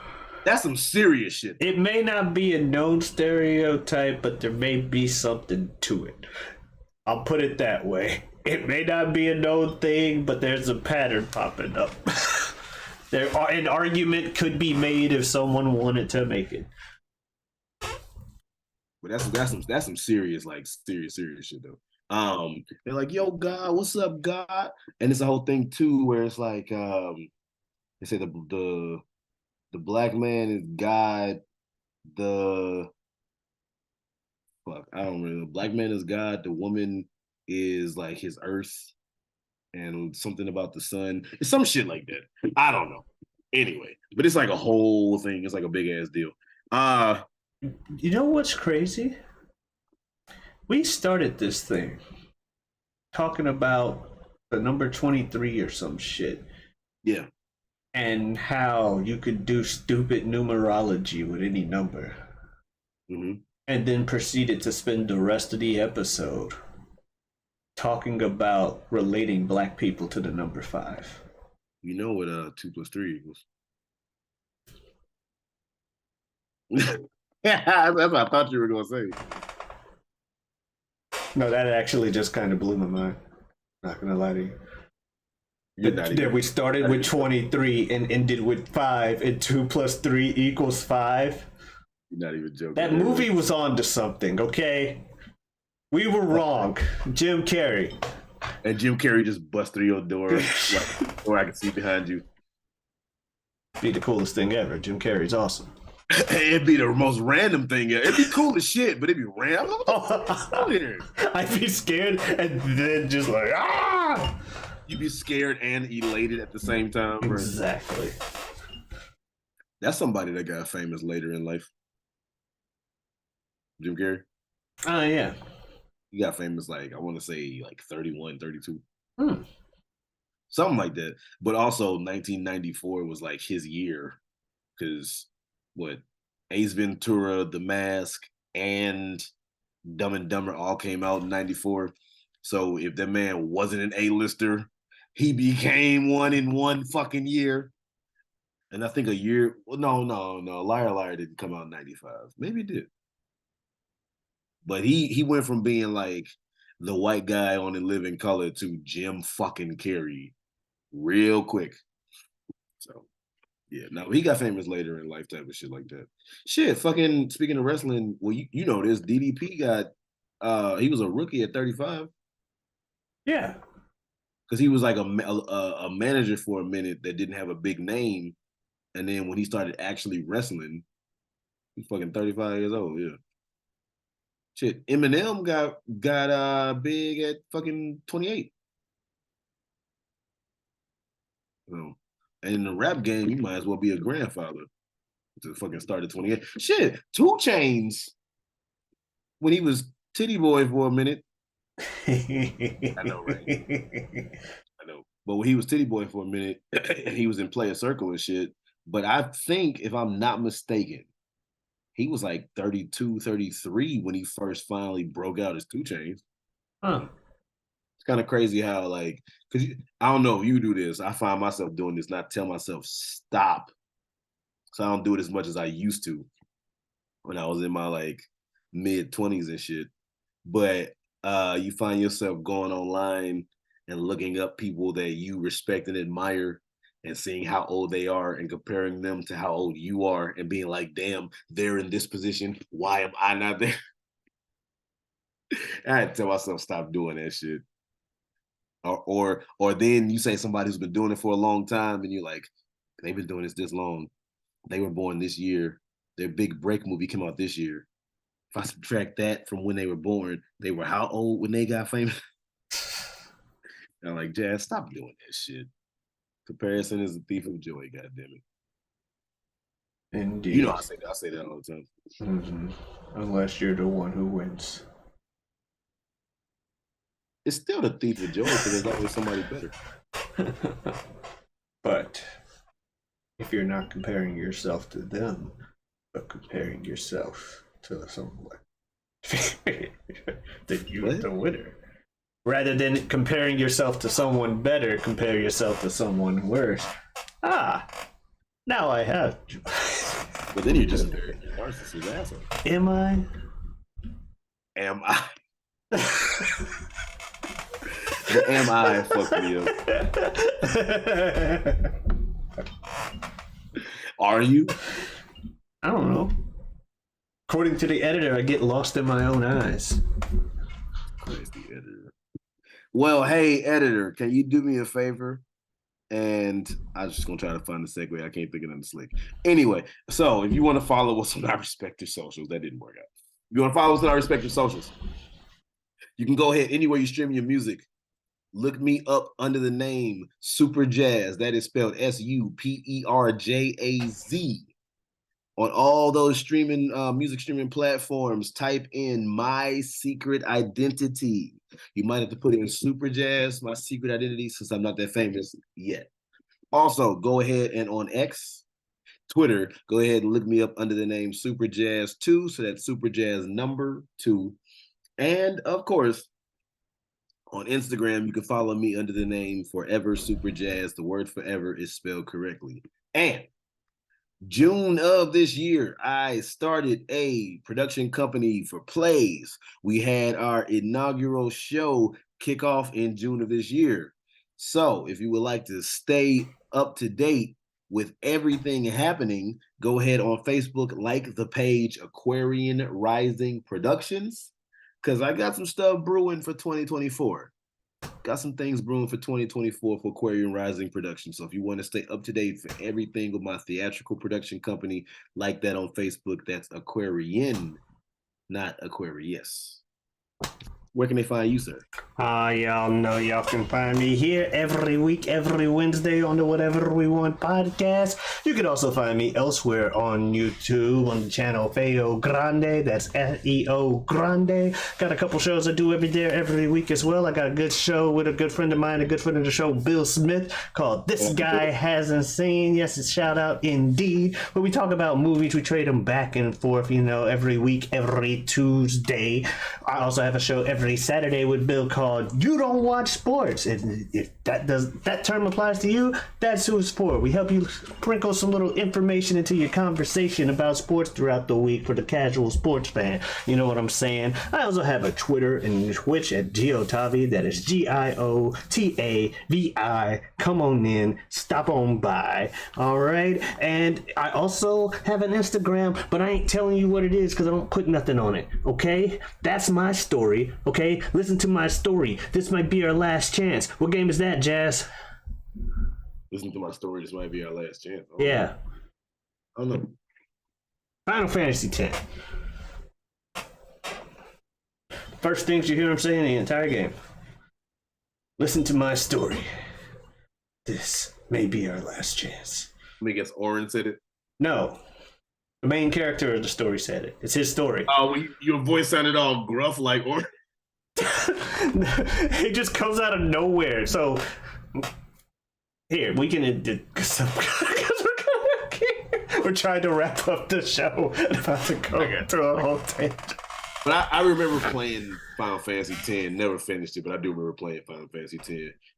that's some serious shit. It may not be a known stereotype, but there may be something to it. I'll put it that way. It may not be a known thing, but there's a pattern popping up. An argument could be made if someone wanted to make it. But that's some serious, like serious shit though. They're like, "Yo, God, what's up, God?" And it's a whole thing too, where it's like, they say the black man is God. The fuck, I don't remember. The black man is God. The woman is like his earth, and something about the sun. It's some shit like that. I don't know. Anyway, but it's like a whole thing. It's like a big ass deal. You know what's crazy? We started this thing talking about the number 23 or some shit. Yeah. And how you could do stupid numerology with any number. Mm-hmm. And then proceeded to spend the rest of the episode talking about relating black people to the number 5. You know what 2 + 3 equals. That's what I thought you were gonna say. No, that actually just kind of blew my mind. Not gonna lie to you. That we started with 23 and ended with 5, and 2 + 3 = 5. You're not even joking. That movie was on to something, okay? We were wrong. Jim Carrey. And Jim Carrey just bust through your door, like, or I can see behind you. Be the coolest thing ever. Jim Carrey's awesome. It'd be the most random thing. It'd be cool as shit, but it'd be random. I'd be scared and then just like, ah! You'd be scared and elated at the same time. Exactly. Right? That's somebody that got famous later in life. Jim Carrey. Oh, yeah. He got famous, like, I want to say, like 31, 32. Hmm. Something like that. But also 1994 was like his year, because Ace Ventura, The Mask, and Dumb and Dumber all came out in 94. So if that man wasn't an A-lister, he became one in one fucking year. And I think a year, no, Liar Liar didn't come out in 95. Maybe it did. But he went from being like the white guy on In Living Color to Jim fucking Carrey real quick. So yeah, no, he got famous later in life, type of shit like that. Shit, fucking speaking of wrestling, well, you know this, DDP got he was a rookie at 35. Yeah. because he was like a manager for a minute that didn't have a big name, and then when he started actually wrestling, he's fucking 35 years old. Yeah. Shit, Eminem got big at fucking 28. So, and in the rap game, you might as well be a grandfather to fucking start at 28. Shit, 2 Chainz, when he was Titty Boy for a minute. I know, right? I know. But when he was Titty Boy for a minute, he was in Player Circle and shit. But I think, if I'm not mistaken, he was like 32, 33 when he first finally broke out as 2 Chainz. Huh. It's kind of crazy how, like, because I don't know if you do this. I find myself doing this, not tell myself stop. So I don't do it as much as I used to when I was in my like mid-20s and shit. But you find yourself going online and looking up people that you respect and admire and seeing how old they are and comparing them to how old you are and being like, damn, they're in this position. Why am I not there? I had to tell myself stop doing that shit. Or then you say somebody who's been doing it for a long time and you're like, they've been doing this long. They were born this year. Their big break movie came out this year. If I subtract that from when they were born, they were how old when they got famous? I'm like, Jazz, stop doing that shit. Comparison is a thief of joy, goddammit. Indeed. You know I say that all the time. Mm-hmm. Unless you're the one who wins. It's still the thief of joy because there's always somebody better. But if you're not comparing yourself to them, but comparing yourself to someone, then you're the winner. Rather than comparing yourself to someone better, compare yourself to someone worse. Now I have. But then you're just a very narcissistic asshole. Am I? Am I? The am I fucked me up. Are you? I don't know. According to the editor, I get lost in my own eyes. Crazy editor. Well, hey, editor, can you do me a favor? And I was just going to try to find the segue. I can't think of nothing slick. Anyway, so if you want to follow us on our respective socials, that didn't work out. If you want to follow us on our respective socials, you can go ahead anywhere you stream your music. Look me up under the name Super Jazz. That is spelled SUPERJAZ. On all those streaming, music streaming platforms, type in My Secret Identity. You might have to put in Super Jazz, My Secret Identity, since I'm not that famous yet. Also, go ahead and on X, Twitter, go ahead and look me up under the name Super Jazz 2. So that's Super Jazz number 2. And of course, on Instagram, you can follow me under the name Forever Super Jazz. The word forever is spelled correctly. And June of this year, I started a production company for plays. We had our inaugural show kick off in June of this year. So if you would like to stay up to date with everything happening, go ahead on Facebook, like the page Aquarian Rising Productions, because I got some stuff brewing for 2024. Got some things brewing for 2024 for Aquarian Rising Productions. So if you want to stay up to date for everything with my theatrical production company, like that on Facebook, that's Aquarian, not Aquarius. Where can they find you, sir? Y'all know y'all can find me here every week, every Wednesday on the Whatever We Want podcast. You can also find me elsewhere on YouTube on the channel Feo Grande. That's Feo Grande. Got a couple shows I do every week as well. I got a good show with a good friend of mine, a good friend of the show, Bill Smith, called This Guy Hasn't Seen. Yes, it's shout out indeed. Where we talk about movies, we trade them back and forth, every week, every Tuesday. I also have a show every Saturday with Bill called You Don't Watch Sports. If that term applies to you, that's who it's for. We help you sprinkle some little information into your conversation about sports throughout the week for the casual sports fan. You know what I'm saying? I also have a Twitter and Twitch at Giotavi. That is Giotavi. Come on in, stop on by. All right. And I also have an Instagram, but I ain't telling you what it is because I don't put nothing on it. Okay? That's my story. Okay, listen to my story. This might be our last chance. What game is that? that, Jazz? Listen to my story. This might be our last chance. Yeah. I don't know. Final Fantasy X. First things you hear him say in the entire game. Listen to my story. This may be our last chance. Let me guess, Orin said it? No. The main character of the story said it. It's his story. Oh, your voice sounded all gruff like Orin. It just comes out of nowhere. So, here, we can... Because we're trying to wrap up the show and about to go through a whole tangent. But I remember playing Final Fantasy X. Never finished it, but I do remember playing Final Fantasy X.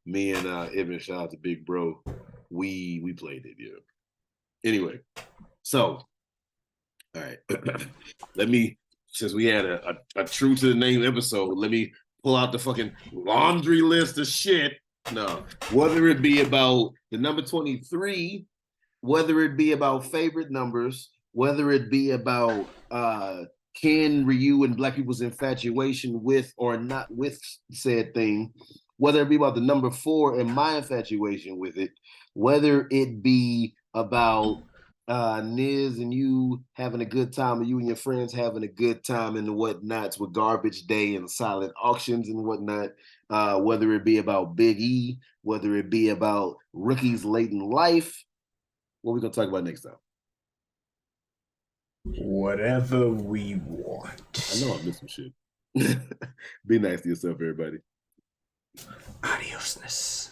Me and Ibn, shout out to Big Bro, we played it, yeah. Anyway, so, all right. Let me, since we had a true to the name episode, let me pull out the fucking laundry list of shit. No, whether it be about the number 23, whether it be about favorite numbers, whether it be about Ken, Ryu, and Black people's infatuation with or not with said thing, whether it be about the number 4 and my infatuation with it, whether it be about Niz and you having a good time, or you and your friends having a good time and the whatnots with Garbage Day and silent auctions and whatnot, whether it be about Big E, whether it be about rookies late in life, what are we going to talk about next time? Whatever we want. I know I missed some shit. Be nice to yourself, everybody. Adiosness.